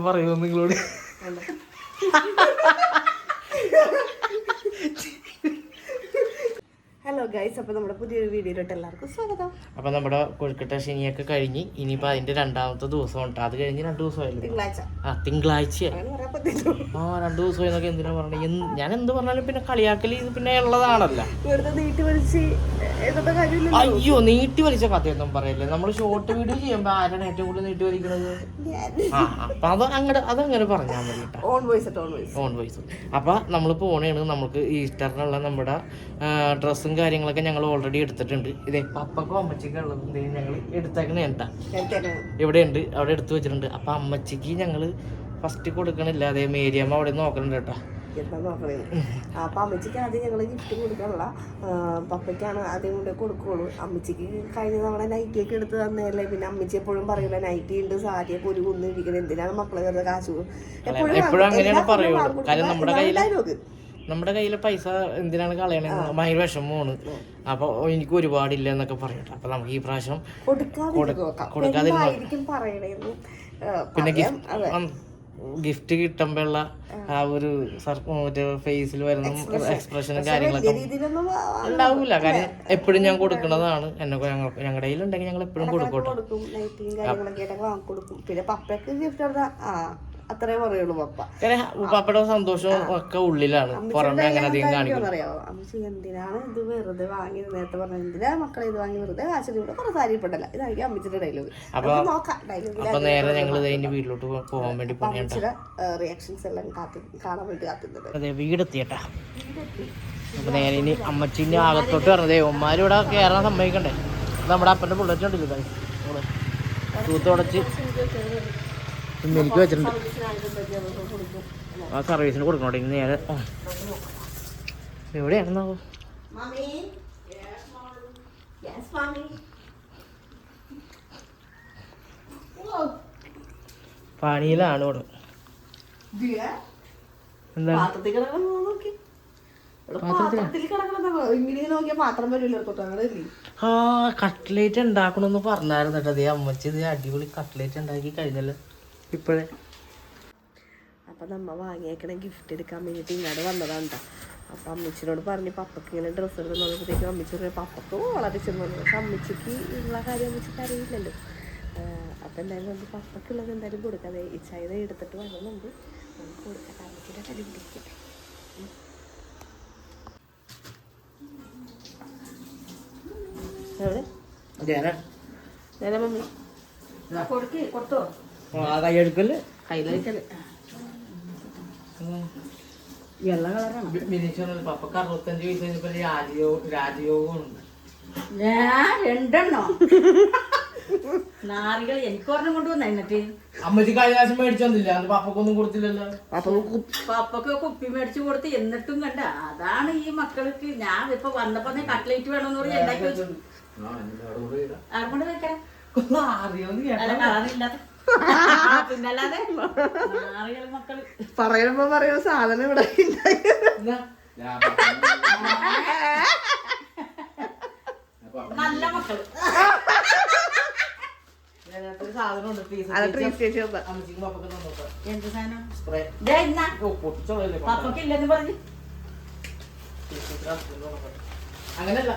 പറയുമോ നിങ്ങളോട്? Hello guys, അപ്പോൾ നമ്മുടെ പുതിയൊരു വീഡിയോയിലോട്ട് എല്ലാവർക്കും സ്വാഗതം. അപ്പൊ നമ്മുടെ കൊഴുക്കട്ട ശനിയൊക്കെ കഴിഞ്ഞ് ഇനിയിപ്പോ അതിന്റെ രണ്ടാമത്തെ ദിവസം ഉണ്ട്. അത് കഴിഞ്ഞ് 2 ദിവസമായില്ലേ? തിങ്കളാഴ്ച 2 ദിവസമായി എന്നൊക്കെ എന്തിനാ പറഞ്ഞത്? ഞാൻ എന്ത് പറഞ്ഞാലും പിന്നെ കളിയാക്കല് പിന്നെ ഉള്ളതാണല്ലോ. അയ്യോ, നീട്ടി വലിച്ച കഥയൊന്നും പറയല്ലേ. നമ്മള് ഷോർട്ട് വീഡിയോ ചെയ്യുമ്പോ ആരാണ് ഏറ്റവും കൂടുതൽ നീട്ടി വലിക്കുന്നത്? അപ്പൊ അതങ്ങനെ പറഞ്ഞാൽ മതി കേട്ടോ, ഓൺ വോയിസ്. അപ്പൊ നമ്മള് പോണേണ്. നമുക്ക് ഈസ്റ്ററിനുള്ള നമ്മുടെ ഡ്രസ്സും കാര്യങ്ങളൊക്കെ ഞങ്ങൾ ഓൾറെഡി എടുത്തിട്ടുണ്ട്. ഇതേ പപ്പക്കും അമ്മച്ചിക്കും ഉള്ളത് ഞങ്ങൾ എടുത്തേക്കണേ കേട്ടാ. ഇവിടെ ഉണ്ട്, അവിടെ എടുത്തു വെച്ചിട്ടുണ്ട്. അപ്പൊ അമ്മച്ചിക്ക് ഞങ്ങള് ഫസ്റ്റ് കൊടുക്കണില്ല. അതേ മേരിയമ്മ അവിടെ നോക്കണുണ്ട് കേട്ടാ. അപ്പൊ അമ്മച്ചിക്ക് ആദ്യം ഞങ്ങള് ഗിഫ്റ്റ് കൊടുക്കാനുള്ള, പപ്പയ്ക്കാണ് ആദ്യം കൊണ്ട് കൊടുക്കുള്ളൂ. അമ്മച്ചിക്ക് കഴിഞ്ഞ തവണ നൈറ്റിയൊക്കെ എടുത്ത് തന്നതല്ലേ. പിന്നെ അമ്മച്ചി എപ്പോഴും പറയൂല നൈറ്റി ഉണ്ട്, സാരിയൊക്കെ ഒരു കുന്ന് ഇരിക്കണം, എന്തിനാണ് മക്കളെ വെറുതെ കാശ് എപ്പോഴും അങ്ങനെയാണ് പറയുള്ളൂ. കാര്യം നമ്മുടെ കയ്യിലെ പൈസ എന്തിനാണ് കളയണെന്ന് ഭയങ്കര വിഷമമാണ്. അപ്പൊ എനിക്ക് ഒരുപാടില്ല എന്നൊക്കെ പറഞ്ഞിട്ട് അപ്പൊ നമുക്ക് ഈ പ്രാവശ്യം കൊടുക്കാതിരിക്കും. പിന്നെ ഗിഫ്റ്റ് കിട്ടുമ്പോഴുള്ള ആ ഒരു മറ്റേ ഫേസിൽ വരുന്ന എക്സ്പ്രഷനും കാര്യങ്ങളൊക്കെ ഉണ്ടാവൂല. കാര്യം എപ്പോഴും ഞാൻ കൊടുക്കുന്നതാണ്. ഞങ്ങളുടെ കയ്യിലുണ്ടെങ്കിൽ ഞങ്ങൾ എപ്പോഴും കൊടുക്കും. പിന്നെ പപ്പയ്ക്ക് ഗിഫ്റ്റ് അത്രേ പറയുള്ളൂ. പപ്പയുടെ സന്തോഷവും ഒക്കെ ഉള്ളിലാണ്, പുറമെ അങ്ങനെ അധികം കാണിക്കും. അമ്മച്ചി എന്തിനാണ് ഇത് വെറുതെ വാങ്ങി, നേരത്തെ പറഞ്ഞ എന്തിനാ മക്കളെ ഇത് വാങ്ങി വെറുതെ കാശിന് കൂടെ കുറെ സാരി ഇപ്പണ്ടല്ല. ഇതായിരിക്കും അമ്മച്ചിയുടെ ഡയലോഗ്. അപ്പൊ നേരെ ഞങ്ങൾ ഇതിന്റെ വീട്ടിലോട്ട് പോകാൻ വേണ്ടി റിയാക്ഷൻസ് എല്ലാം കാണാൻ വേണ്ടി കാത്തുന്നത്. അതെ, വീടെത്തിയട്ടാ. അപ്പൊ നേരെ ഇനി അമ്മച്ചിന്റെ അകത്തോട്ട് പറഞ്ഞതേ ഒമാരും ഇവിടെ കയറാൻ സമ്മതിക്കണ്ടേ. നമ്മുടെ അപ്പന്റെ ബുള്ളറ്റ് ഉണ്ടല്ലോ, തൂത്തുടച്ച് എനിക്ക് വെച്ചിട്ടുണ്ട്. ആ സർവീസിന് കൊടുക്കണോട്ടെ. ഇന്ന് നേരെ എവിടെയാണെന്നാവോ? പണിയിലാണ് ഇവിടെ. എന്താ കട്ട്ലേറ്റ് ഉണ്ടാക്കണമെന്ന് പറഞ്ഞായിരുന്നു കേട്ടോ. അതേ അമ്മച്ചി ഇത് അടിപൊളി കട്ട്ലേറ്റ് ഉണ്ടാക്കി കഴിഞ്ഞല്ലോ ഇപ്പോഴേ. അപ്പം നമ്മ വാങ്ങിയേക്കണ ഗിഫ്റ്റ് എടുക്കാൻ വേണ്ടിയിട്ട് ഇങ്ങോട്ട് വന്നതാണ് കേട്ടോ. അപ്പം അമ്മച്ചിനോട് പറഞ്ഞ് പപ്പക്ക് ഇങ്ങനെ ഡ്രസ്സ് എടുത്ത് നോക്കുമ്പോഴത്തേക്കും അമ്മച്ചി പറഞ്ഞു പപ്പക്ക് വളരെ ചെന്നു. പക്ഷെ അമ്മച്ചിക്ക് ഉള്ള കാര്യം അമ്മച്ചിക്ക് അറിയില്ലല്ലോ. അപ്പം എന്തായാലും നമുക്ക് പപ്പക്കുള്ളത് എന്തായാലും കൊടുക്കാതെ ഈ ചൈത എടുത്തിട്ട് വരുന്നുണ്ട്. നമുക്ക് കൊടുക്കട്ടെ, അമ്മച്ചിയുടെ കടി പിടിക്കട്ടെ. എവിടെ മമ്മി കൊടുത്തോ? കൈ എടുക്കല്ലേ, കയ്യിലടിക്കല്ലേ. വെള്ള കളറാണ്. പപ്പക്ക് 65 വയസ്സ് കഴിഞ്ഞപ്പോ രാജയോഗമുണ്ട്. ഞാൻ 2 നാറികൾ എനിക്ക് ഒരെണ്ണം കൊണ്ടുവന്ന. എന്നിട്ട് അമ്മച്ചി കഴിഞ്ഞ പ്രാവശ്യം മേടിച്ചു വന്നില്ല, പപ്പക്കൊന്നും കൊടുത്തില്ലല്ലോ. പപ്പക്ക് കുപ്പി മേടിച്ചു കൊടുത്ത് എന്നിട്ടും കണ്ട. അതാണ് ഈ മക്കൾക്ക്. ഞാൻ ഇപ്പൊ വന്നപ്പോ കട്ട്ലേറ്റ് വേണമെന്ന് പറഞ്ഞ് ഉണ്ടാക്കി വെച്ചു. ആർക്കൊണ്ട് വെക്കാം കളറില്ലാത്ത പിന്നല്ലാതെ മക്കള് പറയുമ്പോ പറയുന്ന സാധനം ഇവിടെ നല്ല മക്കള്. എന്ത് സാധനം? പപ്പക്കില്ലെന്ന് പറഞ്ഞു. അങ്ങനല്ല,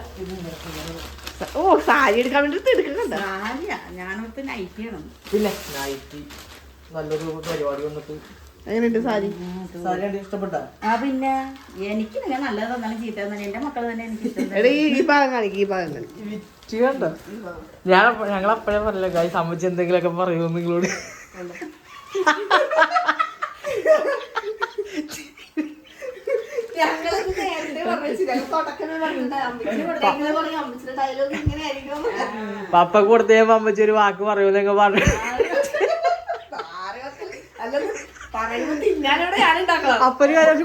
ഓ സാരി എടുക്കാൻ വേണ്ടി എടുക്കുന്നുണ്ട്. സാരിയാ ഞാനടുത്ത് നൈറ്റ് ചെയ്യണം. പിന്നെ നൈറ്റ് നല്ലൊരു പരിപാടി വന്നിട്ട് എങ്ങനെയുണ്ട് സാരി? സാരി ഇഷ്ടപ്പെട്ട? ആ പിന്നെ എനിക്ക് നിങ്ങൾ നല്ലത് തന്നാലും ചീത്ത തന്നാലും എന്റെ മക്കൾ തന്നെ എനിക്ക് ഇഷ്ടം. ഈ ഭാഗം കാണിക്കും, ഈ ഭാഗം കാണിക്കും. ഞങ്ങളപ്പോഴേ പറയല്ലോ ഗായ്സ്, അമ്മച്ചി എന്തെങ്കിലുമൊക്കെ പറയുമോ നിങ്ങളോട്? പപ്പ കൊടുത്തേപ്പോ അമ്മച്ചി ഒരു വാക്ക് പറയുമെന്നൊക്കെ പറഞ്ഞു. അപ്പന് കുപ്പി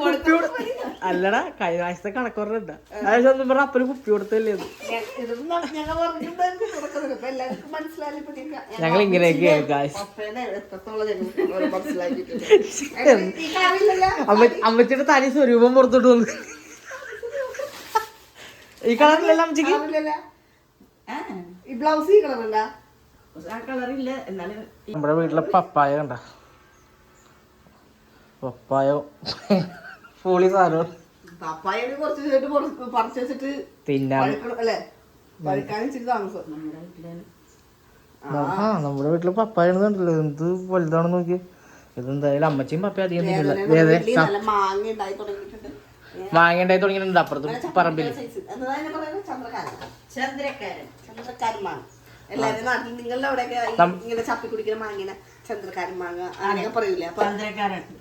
അല്ലടാ, കഴിഞ്ഞ ആഴ്ചത്തെ കണക്കുറണ്ട അതൊന്നും പറഞ്ഞ അപ്പന് കുപ്പി കൊടുത്തല്ലേ. ഞങ്ങൾ ഇങ്ങനെയൊക്കെയാണ് അമ്മച്ചിയുടെ തനി സ്വരൂപം പുറത്തോട്ട് വന്നു. ഈ കളറിലല്ല അമ്മച്ചിക്ക്. ബ്ലൗസ് ഈ കളറല്ല, കളറില്ല. എന്നാലും നമ്മുടെ വീട്ടിലെ പപ്പായ കണ്ട പപ്പായോ പൊളി സാധനം പപ്പായ കുറച്ച് ദിവസമായിട്ട് പറിച്ച് വെച്ചിട്ട് തിന്നാൻ. അല്ലേ പഴുക്കാൻ ഇച്ചിരി താമസം. നമ്മുടെ വീട്ടില് പപ്പായ കണ്ടല്ലോ എന്ത് വലുതാണെന്ന് നോക്കി. ഇതെന്തായാലും അമ്മച്ചിയും പപ്പ അധികം തിന്നില്ല. നല്ല മാങ്ങ ഉണ്ടായി തുടങ്ങിയിട്ടുണ്ട്. മാങ്ങ ഉണ്ടായി തുടങ്ങിയിട്ടുണ്ട് അപ്പുറത്ത് പറമ്പില്. ചന്ദ്രക്കാരൻ മാങ്ങ എല്ലാരും നാട്ടിൽ നിങ്ങളുടെ അവിടെയൊക്കെ ഇങ്ങനെ ചപ്പി കുടിക്കുന്ന മാങ്ങനെ ചന്ദ്രക്കാരൻ മാങ്ങ അങ്ങനെയൊക്കെ പറയൂലേ. അപ്പൊ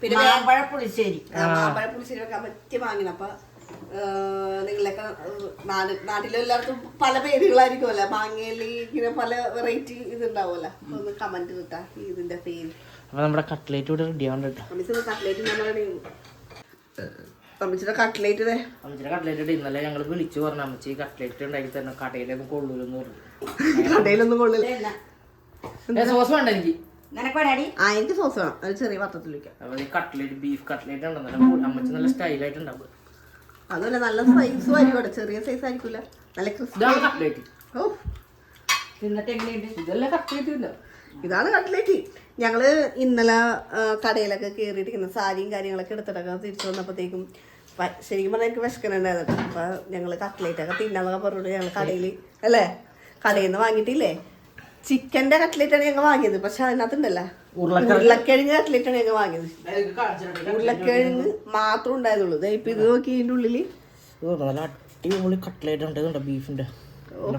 പിന്നെ മാമ്പഴ പുളിശ്ശേരി വെക്കാൻ പറ്റിയ മാങ്ങനെ. അപ്പൊ നിങ്ങളൊക്കെ നാട്ടിലെല്ലായിടത്തും പല പേരുകളായിരിക്കുമല്ലോ മാങ്ങയിൽ. ഇങ്ങനെ പല വെറൈറ്റി ഇതുണ്ടാവുമല്ലോ. ഒന്ന് കമന്റ് കിട്ടാ ഇതിന്റെ പേര്. അപ്പൊ നമ്മുടെ കട്ട്ലേറ്റ് ഇവിടെ റെഡി ആവുന്നുണ്ട്. അമ്മച്ചിയുടെ കട്ട്ലേറ്റ് അമ്മച്ചിയുടെ കട്ട്ലേറ്റ് ഇട്ട് ഇന്നലെ ഞങ്ങൾ വിളിച്ചു പറഞ്ഞു അമ്മച്ചി കട്ട്ലേറ്റ് ഉണ്ടാക്കി തന്നെ കടയിലൊന്നും കൊള്ളൂലെന്ന് പറഞ്ഞു. കടയിലൊന്നും കൊള്ളില്ല. സോസ് വേണ്ട എനിക്ക്. എനിക്ക് സോസ് വേണം. അത് ചെറിയ പാത്രത്തിൽ വെക്കാം. അപ്പൊ ഈ കട്ട്ലേറ്റ് ബീഫ് കട്ട്ലേറ്റ് ഉണ്ടെന്നല്ല അമ്മച്ചി നല്ല സ്റ്റൈലായിട്ട് ഉണ്ടാവും. അതുപോലെ നല്ല സൈസും ആയിരിക്കും. ചെറിയ സൈസ് ആയിരിക്കൂല. നല്ല ഇതാണ് കട്ട്ലേറ്റ്. ഓ എന്നിട്ട് എങ്ങനെയുണ്ട്? ഇതെല്ലാം കട്ട്ലേറ്റ് ഇല്ല. ഇതാണ് കട്ട്ലേറ്റ്. ഞങ്ങള് ഇന്നലെ കടയിലൊക്കെ കയറിയിട്ട് ഇങ്ങനെ സാരിയും കാര്യങ്ങളൊക്കെ എടുത്തിട്ടൊക്കെ തിരിച്ചു വന്നപ്പോഴത്തേക്കും ശരിക്കും പറഞ്ഞാൽ എനിക്ക് വിശക്കനുണ്ടായിരുന്നു. അപ്പൊ ഞങ്ങള് കട്ട്ലേറ്റൊക്കെ തിന്നാന്നൊക്കെ പറഞ്ഞിട്ട് ഞങ്ങൾ കടയിൽ അല്ലേ കടയിൽ നിന്ന് വാങ്ങിയിട്ടില്ലേ ചിക്കന്റെ കട്ട്ലേറ്റാണ് ഞങ്ങൾ വാങ്ങിയത്. പക്ഷെ അതിനകത്തുണ്ടല്ല ഉരുളക്കിഴങ്ങ് കട്ട്ലേറ്റാണ് ഞങ്ങൾ വാങ്ങിയത്. ഉരുളക്കിഴങ്ങ് മാത്രം ഉണ്ടായതുള്ളൂ. ഇപ്പൊ ഇത് നോക്കി ഇതിന്റെ ഉള്ളില് നല്ല അടിപൊളി കട്ട്ലേറ്റ് ഉണ്ട്. ബീഫിന്റെ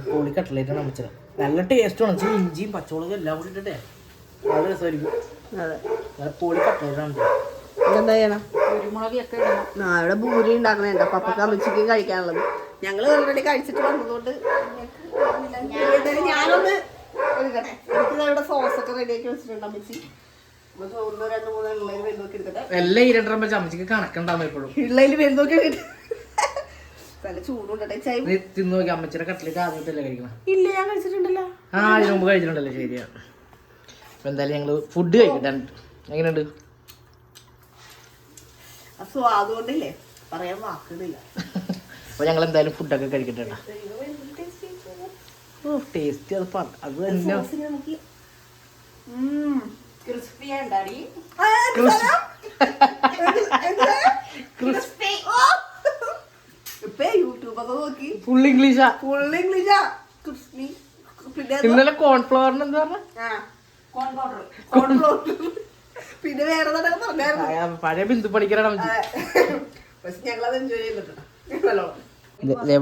പൊളി കട്ട്ലേറ്റ് ആണ് അമ്മച്ചത്. നല്ല ടേസ്റ്റ് ആണ്. ഇഞ്ചിയും പച്ചമുളകും എല്ലാം കൂടി ഇട്ടിട്ടേ നല്ല രസമായിരിക്കും. അതെ പൊളി കട്ട്ലേറ്റ് ആണ്. ഇതെന്താ ചെയ്യണം? കുരുമുളകൊക്കെ ഇടണം. ഇവിടെ ഭൂരി ഉണ്ടാക്കണുണ്ട്. പപ്പക്ക് അമ്മച്ചിക്കും കഴിക്കാനുള്ളത്. ഞങ്ങള് ഓൾറെഡി കഴിച്ചിട്ട് വന്നതുകൊണ്ട് ഞാനൊന്ന് എടുക്കട്ടെ. എനിക്കിവിടെ സോസൊക്കെ റെഡിയാക്കി വെച്ചിട്ടുണ്ട് അമ്മച്ചി. ചോറിന് 2-3 എണ്ണയിൽ വെല്ലോക്കി എടുക്കട്ടെ. എല്ലാം ഈ 2 അമ്മച്ചിക്ക് കണക്കുണ്ടാവും എപ്പോഴും. ഇള്ളയിൽ വെല്ലോക്കി നല്ല ചൂടുണ്ടട്ടെ. തിന്നു നോക്കി അമ്മച്ചിയുടെ കട്ട്ലേറ്റ് ആദ്യമായിട്ടല്ലേ കഴിക്കണം? ഇല്ല ഞാൻ കഴിച്ചിട്ടുണ്ടല്ലോ. ഇതിനു മുമ്പ് കഴിച്ചിട്ടുണ്ടല്ലോ. ശരിയാണ്. അപ്പൊ എന്തായാലും ഞങ്ങള് ഫുഡ് കഴിക്കട്ടെ. എങ്ങനെയുണ്ട്? സ്വാദുകൊണ്ടില്ലേ പറയാൻ വാക്കുന്നില്ല. അപ്പൊ ഞങ്ങൾ എന്തായാലും ഫുഡൊക്കെ കഴിക്കട്ടെ. ടേസ്റ്റ് അത് തന്നെ. ക്രിസ്പി ഉണ്ടാടി. ഇപ്പൊ യൂട്യൂബൊക്കെ നോക്കി ഫുൾ ഇംഗ്ലീഷാ. ക്രിസ്പി. പിന്നെ ഇന്നലെ കോൺഫ്ലവറിന് എന്താ പറഞ്ഞ പിന്നെ വേറെ പറഞ്ഞായിരുന്നു. പഴയ ബിന്ദു പഠിക്കാനാണ്. പക്ഷെ ഞങ്ങളത് എൻജോയ് ചെയ്തിട്ടുണ്ട്.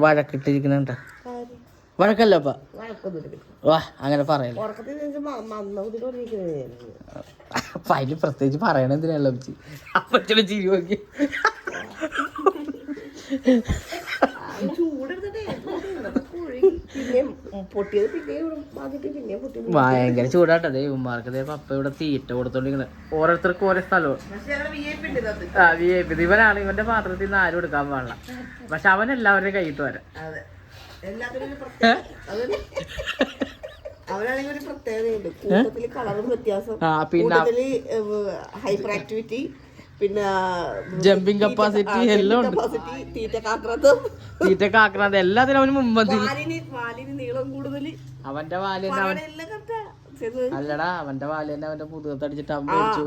വഴക്കിട്ടിരിക്കുന്നുണ്ട്. വഴക്കല്ല അപ്പ വാ അങ്ങനെ പറയല്ലോ. അപ്പൊ അതില് പ്രത്യേകിച്ച് പറയണ എന്തിനല്ല അപ്പച്ചനെ ചിരി നോക്കി. ഭയങ്കര ചൂടാട്ടതേ ഉമ്മാർക്ക് പപ്പ ഇവിടെ തീറ്റ കൊടുത്തോണ്ടിരിക്കണേ. ഓരോരുത്തർക്കും ഓരോ സ്ഥലവും. ഇവനാണ് ഇവന്റെ പാത്രത്തിൽ നിന്ന് ആരും എടുക്കാൻ പാടില്ല. പക്ഷെ അവൻ എല്ലാവരുടെയും കൈയിട്ട് വരാം. അവനാണെങ്കിൽ ഒരു പ്രത്യേകതയുണ്ട്. കൂട്ടത്തില് കളറും വ്യത്യാസം, പിന്നെ ഹൈപ്പർ ആക്ടിവിറ്റി, പിന്നെ ജമ്പിങ് കപ്പാസിറ്റി എല്ലാം ഉണ്ട്. തീറ്റ കാക്രാന്ത് എല്ലാത്തിനും അവന് മുമ്പന്തി. നീളം കൂടുതൽ അവന്റെ വാല് അല്ലടാ അവന്റെ വാല് തന്നെ അവന്റെ മുതുകത്ത് അടിച്ചിട്ട് അവൻ മേടിച്ചു.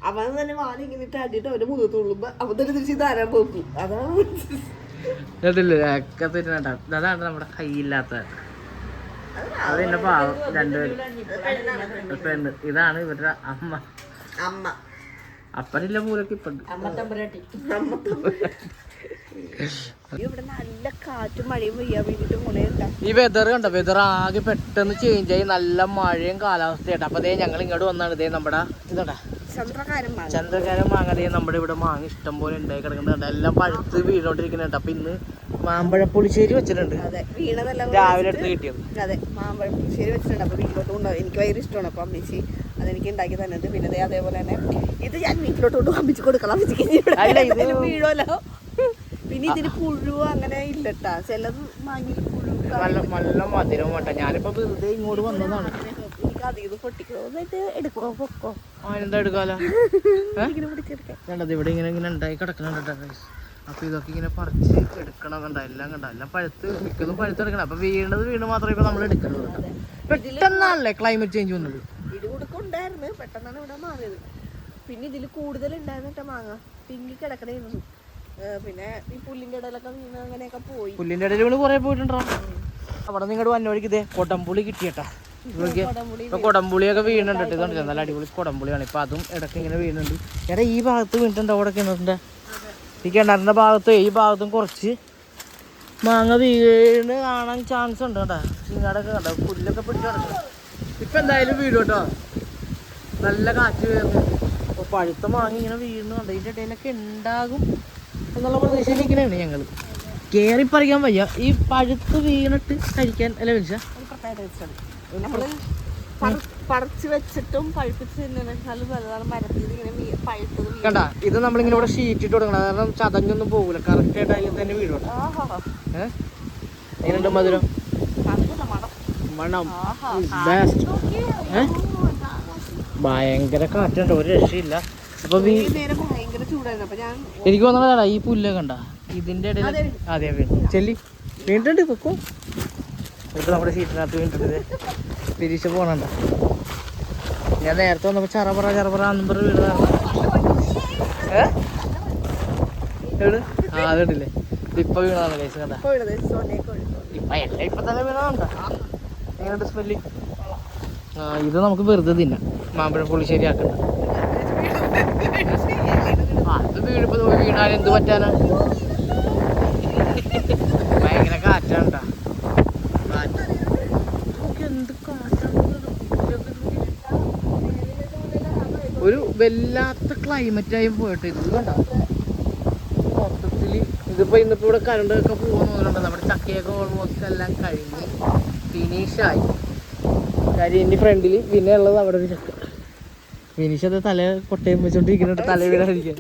അവൻ തന്നെ വാല് ഇങ്ങനെ ഇട്ട് അടിയിട്ട് അവന്റെ മുതുകത്ത് കൊള്ളുമ്പോ അവൻ തന്നെ തിരിച്ച് ധാരാളം പോക്കും. അതാണ് അതാണ് നമ്മുടെ കൈയില്ലാത്ത. അത് തന്നെ പാവം രണ്ടുപേരും. പെണ്ണ് ഇതാണ് ഇവരുടെ അമ്മ. അപ്പനില്ല പൂരൊക്കെ ഇപ്പുണ്ട്. ഇവിടെ നല്ല കാറ്റും മഴയും പെയ്യാൻ വേണ്ടിട്ട് മുളയുണ്ട. ഈ വെതർ കണ്ടോ? വെതർ ആകെ പെട്ടെന്ന് ചേഞ്ച് ആയി. നല്ല മഴയും കാലാവസ്ഥയായിട്ട്. അപ്പൊ ദേ ഞങ്ങൾ ഇങ്ങോട്ട് വന്നാണ്. ഇതേ നമ്മുടെ ഇതാ ചന്ദ്രകാരൻ മാങ്ങ. ദേ നമ്മുടെ ഇവിടെ മാങ്ങ ഇഷ്ടം പോലെ ഉണ്ടായി കിടക്കുന്നുണ്ട്. എല്ലാം പഴുത്ത് വീണോണ്ടിരിക്കുന്നുണ്ട്. അപ്പൊ ഇന്ന് മാമ്പഴ പുളിശ്ശേരി വെച്ചിട്ടുണ്ട്. രാവിലെ എടുത്ത് കിട്ടിയത്. അതെ മാമ്പഴ പുളിശ്ശേരി വെച്ചിട്ടുണ്ട്. അപ്പൊ വീട്ടിലോട്ട് കൊണ്ടുപോകും. എനിക്ക് ഭയങ്കര ഇഷ്ടമാണ്. അപ്പൊ അമ്മച്ചി അതെനിക്ക് ഉണ്ടാക്കി തന്നത്. പിന്നെ അതേപോലെ തന്നെ ഇത് ഞാൻ വീട്ടിലോട്ട് കൊണ്ട് അമ്മച്ചി കൊടുക്കണം. അമ്മച്ചിക്ക് വീഴല്ലോ. പിന്നെ ഇതിന് പുഴു അങ്ങനെ ഇല്ലട്ടാ. ചിലത് മാങ്ങി പുഴു നല്ല മധുരം വേണ്ട. ഞാനിപ്പോ വെറുതെ ഇങ്ങോട്ട് വന്നതാണ്. എനിക്ക് അധികം പൊട്ടിക്കണോന്നായിട്ട് എടുക്കോ പൊക്കോ എന്താ എടുക്കാലോ. ഇവിടെ ഇങ്ങനെ ഇങ്ങനെ ഉണ്ടായി കിടക്കുന്നുണ്ട്. അപ്പൊ ഇതൊക്കെ ഇങ്ങനെ പറിച്ച് എടുക്കണം. കണ്ട എല്ലാം കണ്ട എല്ലാം പഴുത്ത് മിക്കതും പഴുത്തെടുക്കണം. അപ്പൊ വീണ് മാത്രമേ ഇപ്പൊ നമ്മൾ എടുക്കുള്ളൂ. പെട്ടെന്നാണല്ലേ ക്ലൈമറ്റ് ചേഞ്ച് വന്നത്. ഇടികൊടുക്കുണ്ടായിരുന്നു. പെട്ടെന്നാണ് ഇവിടെ മാറിയത്. പിന്നെ ഇതിൽ കൂടുതൽ ഉണ്ടായിരുന്നിട്ട മാങ്ങ പിങ്കി കിടക്കണേന്നു. പിന്നെ ഈ പുല്ലിന്റെ ഇടയിലൊക്കെ വീണ് അങ്ങനെയൊക്കെ പോയി. പുല്ലിന്റെ ഇടയിൽ കുറെ പോയിട്ടുണ്ടോ? അവിടെ നിങ്ങോട്ട് വന്നവഴിക്ക് ഇതേ കൊടംപുളി കിട്ടിയട്ടാ. ഇപ്പൊ കൊടംപുളിയൊക്കെ വീണുണ്ട്. ഇതുണ്ട് നല്ല അടിപൊളി കൊടംപുളിയാണ്. ഇപ്പൊ അതും ഇടയ്ക്ക് ഇങ്ങനെ വീണുണ്ട്. എടാ ഈ ഭാഗത്ത് വീണിട്ടുണ്ട്, അവിടെ കിണറിന്റെ ഈ കിണറിന്റെ ഭാഗത്ത് ഈ ഭാഗത്തും കുറച്ച് മാങ്ങ വീണ് കാണാൻ ചാൻസ് ഉണ്ട് കേട്ടാ. ചിങ്ങാടൊക്കെ കണ്ടോ, പുല്ലൊക്കെ പിടിച്ച് കിടക്കണം. ഇപ്പൊ എന്തായാലും വീഴും കേട്ടോ, നല്ല കാറ്റ് വരുന്നു. അപ്പൊ പഴുത്ത മാങ്ങ ഇങ്ങനെ വീഴുന്നു കണ്ടോ, ഇതിന്റെ ഇടയിലൊക്കെ ഉണ്ടാകും എന്നുള്ള പ്രതീക്ഷയിലിരിക്കണേണ് ഞങ്ങള്. കേറി പറിക്കാൻ വയ്യ, ഈ പഴുത്ത് വീണിട്ട് കഴിക്കാൻ അല്ല വിളിച്ച പറിച്ചു വെച്ചിട്ടും പഴുപ്പിച്ച് തിന്നേക്കാളും നല്ലതാണ് മരത്തിൽ ഇങ്ങനെ പഴുത്തത്. കണ്ട, ഇത് നമ്മളിങ്ങനെ ഇവിടെ ഷീറ്റ് ഇട്ട് കൊടുക്കണം, കാരണം ചതഞ്ഞൊന്നും പോകൂല, കറക്റ്റ് ആയിട്ട് അതിൽ തന്നെ വീഴും. എങ്ങനെയുണ്ട് മധുരം? മണം ബെസ്റ്റ്. ഭയങ്കര കാറ്റുണ്ട്, ഒരു രക്ഷയില്ല. അപ്പൊ എനിക്ക് തോന്നണ ഈ പുല്ല് കണ്ട ഇതിന്റെ ഇടയിൽ അതെ ചെല്ലി വീണിട്ടുണ്ട്. പൊക്കോ, ഇപ്പൊ നമ്മുടെ ഷീറ്റിനകത്ത് വീണിട്ടുണ്ട്. തിരിച്ച് പോണണ്ട. ഞാൻ നേരത്തെ വന്നപ്പോ ചറപറ നമ്പർ വീണതാണ്. അതുണ്ടല്ലേ, ഇപ്പൊ വീണതാണ് കൈസ് കണ്ട. ഇപ്പൊ എല്ലാം ഇപ്പൊ തന്നെ വീണതാണ്ട. എങ്ങനെയുണ്ട് സ്മെല്ല്? ഇത് നമുക്ക് വെറുതെ തിന്നാം, മാമ്പഴ പുളിശ്ശേരി ആക്കണ്ട. അത് വീണിപ്പോ വീണാൽ എന്ത് പറ്റാനാ? ഭയങ്കര കാറ്റാണ്ട. എന്ത് കാറ്റാണ്, ഒരു വല്ലാത്ത ക്ലൈമറ്റായി പോയിട്ട്. ഇത് കണ്ട മൊത്തത്തില് ഇതിപ്പോ ഇന്നിപ്പോ ഇവിടെ കരണ്ടൊക്കെ പോകുന്നുണ്ട്. നമ്മുടെ ചക്കയൊക്കെ ഓൾമോസ്റ്റ് എല്ലാം കഴിഞ്ഞ് ഫിനിഷായി. കാര്യം ഇനി ഫ്രണ്ടില് പിന്നെ ഉള്ളത് അവിടെ ഒരു ചക്ക. ഫിനിഷ് അത് തല കൊട്ടയം വെച്ചോണ്ടിരിക്കുന്നുണ്ട്, തല വീടാതിരിക്കാൻ.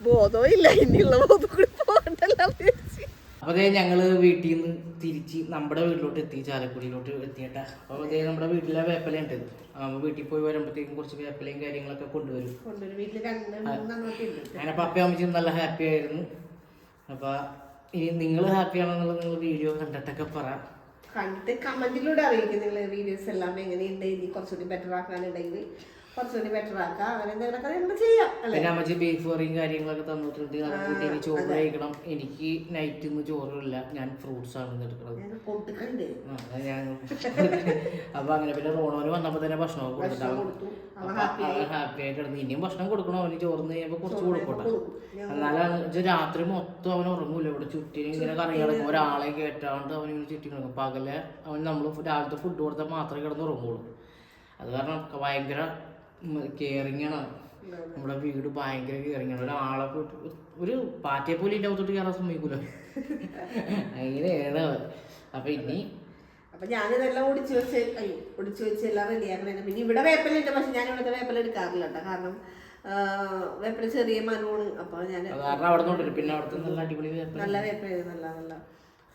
ബോധമില്ല, ഇനിയുള്ള ബോധം കൂടി പോകണ്ടല്ലോ. അപ്പോൾ അതേ ഞങ്ങൾ വീട്ടിൽ നിന്ന് തിരിച്ച് നമ്മുടെ വീട്ടിലോട്ട് എത്തി, ചാലക്കുടിയിലോട്ട് എത്തിയിട്ടാ. അപ്പോൾ അതേ നമ്മുടെ വീട്ടിലെ വേപ്പല ഉണ്ട്. വീട്ടിൽ പോയി വരുമ്പോഴത്തേക്കും കുറച്ച് വേപ്പലയും കാര്യങ്ങളൊക്കെ കൊണ്ടുവരും. അങ്ങനെ പപ്പയും അമ്മച്ചും നല്ല ഹാപ്പി ആയിരുന്നു. അപ്പോൾ ഇനി നിങ്ങൾ ഹാപ്പി ആണെന്നുള്ളത് നിങ്ങൾ വീഡിയോ കണ്ടിട്ടൊക്കെ പറയാം. കണ്ടിട്ട് കമന്റിലൂടെ അറിയിക്കും നിങ്ങൾ വീഡിയോസ് എല്ലാം എങ്ങനെയുണ്ട്, ഇനി കുറച്ചുകൂടി ബെറ്റർ ആക്കാനുണ്ടെങ്കിൽ കുറച്ചുകൂടി ബെറ്റർ ആക്കാം. അങ്ങനെ എന്തെങ്കിലുമൊക്കെ നമ്മൾ ചെയ്യാം. പിന്നെ അമ്മച്ചി ബീഫ് കറിയും കാര്യങ്ങളൊക്കെ തന്നിട്ടുണ്ട്. അത് കൂട്ടി ചോറ് കഴിക്കണം. എനിക്ക് നൈറ്റിൽ നിന്ന് ചോറില്ല, ഞാൻ ഫ്രൂട്ട്സ് ആണ് എടുക്കുന്നത്. അപ്പൊ അങ്ങനെ പിന്നെ റോണോന് വന്നപ്പോ തന്നെ ഭക്ഷണം കൊടുത്തിട്ടാവും ഹാപ്പി ആയിട്ട് കിടന്നു. ഇനിയും ഭക്ഷണം കൊടുക്കണം. അവന് ചോറിന് കഴിയുമ്പോ കുറച്ച് കൊടുക്കട്ടെ. എന്നാലും രാത്രി മൊത്തം അവൻ ഉറങ്ങൂല. ഇവിടെ ചുറ്റിനും ഇങ്ങനെ കറങ്ങി കിടക്കും. ഒരാളെ കേട്ടാണ്ട് അവനിങ്ങനെ ചുറ്റി കിടക്കും. പകലെ അവൻ നമ്മൾ രാവിലത്തെ ഫുഡ് കൊടുത്താൽ മാത്രമേ കിടന്ന് ഉറങ്ങുള്ളൂ. അത് കാരണം ഭയങ്കര കെയറിങ് ആണ്. നമ്മുടെ വീട് ഭയങ്കര കെയറിങ് ആണ്. ഒരാളെ ഒരു പാറ്റയെ പോലെ ഇതിൻ്റെ അകത്തോട്ട് കയറാൻ സമ്മതിക്കൂല. അങ്ങനെയാണ്. അപ്പൊ ഇനി അപ്പൊ ഞാനിതെല്ലാം ഒടിച്ചു വെച്ച് എല്ലാം റെഡിയാക്കണേ. പിന്നെ ഇവിടെ വേപ്പലുണ്ട്, പക്ഷെ ഞാൻ ഇവിടുത്തെ വേപ്പല എടുക്കാറില്ല കേട്ടോ. കാരണം വേപ്പല ചെറിയ മരമാണ്. അപ്പൊ ഞാൻ പിന്നെ അവിടുത്തെ നല്ല അടിപൊളി നല്ല വേപ്പല, നല്ല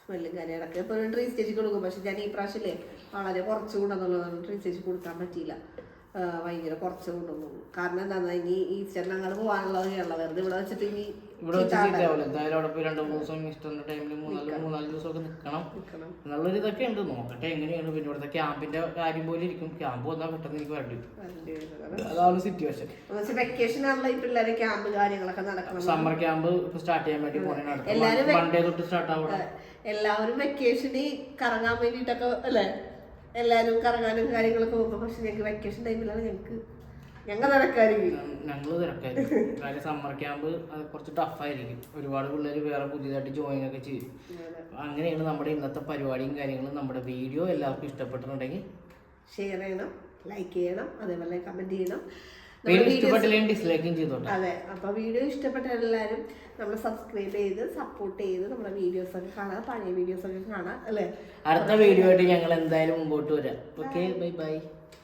സ്മെല്ലും കാര്യങ്ങളൊക്കെ. ഇപ്പൊ ട്രീ സ്റ്റേജിൽ കൊടുക്കും. പക്ഷെ ഞാൻ ഈ പ്രാവശ്യമല്ലേ വളരെ കുറച്ച് കൊണ്ടുവന്നുള്ളതാണ്. ട്രീ സ്റ്റേജിൽ കൊടുക്കാൻ പറ്റിയില്ല, ഭയങ്കര കുറച്ച് കൊണ്ടുവന്നു. കാരണം എന്താ, ഇനി ഈസ്റ്റർ ഞങ്ങൾ പോകാനുള്ളതൊക്കെയുള്ള വെറുതെ ഇവിടെ വെച്ചിട്ട് ഇനി ഇവിടെ എന്തായാലും അവിടെ പോയി 2-3 ദിവസം ഈസ്റ്ററിന്റെ ടൈമിൽ 3-4 ദിവസമൊക്കെ നിൽക്കണം എന്നുള്ളൊരു ഇതൊക്കെ ഉണ്ട്. നോക്കട്ടെ എങ്ങനെയാണ്. പിന്നെ ഇവിടുത്തെ ക്യാമ്പിന്റെ കാര്യം പോലെ ഇരിക്കും. ക്യാമ്പ് വന്നാൽ പെട്ടെന്ന് എനിക്ക് വേണ്ടി വരും. അതാണ് സിറ്റുവേഷൻ. വെക്കേഷൻ ആണല്ലോ ഈ പിള്ളേരെ ക്യാമ്പ് കാര്യങ്ങളൊക്കെ നടക്കണം. സമ്മർ ക്യാമ്പ് സ്റ്റാർട്ട് ചെയ്യാൻ വേണ്ടി പോകണം. മൺഡേ തൊട്ട് സ്റ്റാർട്ട് ആവണം. എല്ലാവരും വെക്കേഷന് കറങ്ങാൻ വേണ്ടിയിട്ടൊക്കെ അല്ലേ, എല്ലാവരും കറങ്ങാനും കാര്യങ്ങളൊക്കെ പോകുമ്പോൾ. പക്ഷെ ഞങ്ങൾക്ക് വെക്കേഷൻ ടൈമിലാണ് ഞങ്ങൾ തിരക്കായിരിക്കും. കാര്യം സമ്മർ ക്യാമ്പ് കുറച്ച് ടഫായിരിക്കും. ഒരുപാട് പിള്ളേർ വേറെ പുതിയതായിട്ട് ജോയിൻ ഒക്കെ ചെയ്യും. അങ്ങനെയാണ് നമ്മുടെ ഇന്നത്തെ പരിപാടിയും കാര്യങ്ങളും. നമ്മുടെ വീഡിയോ എല്ലാവർക്കും ഇഷ്ടപ്പെട്ടിട്ടുണ്ടെങ്കിൽ ഷെയർ ചെയ്യണം, ലൈക്ക് ചെയ്യണം, അതേപോലെ കമന്റ് ചെയ്യണം. ഇഷ്ടപ്പെട്ടില്ലെങ്കിൽ ഡിസ്ലൈക്കും ചെയ്തോട്ടെ. അതെ, അപ്പൊ വീഡിയോ ഇഷ്ടപ്പെട്ട എല്ലാവരും നമ്മൾ സബ്സ്ക്രൈബ് ചെയ്ത് സപ്പോർട്ട് ചെയ്ത് നമ്മുടെ വീഡിയോസ് ഒക്കെ കാണാം, പഴയ വീഡിയോസ് ഒക്കെ കാണാം അല്ലേ. അടുത്ത വീഡിയോ ആയിട്ട് ഞങ്ങൾ എന്തായാലും മുമ്പോട്ട് വരാം. Okay, bye bye.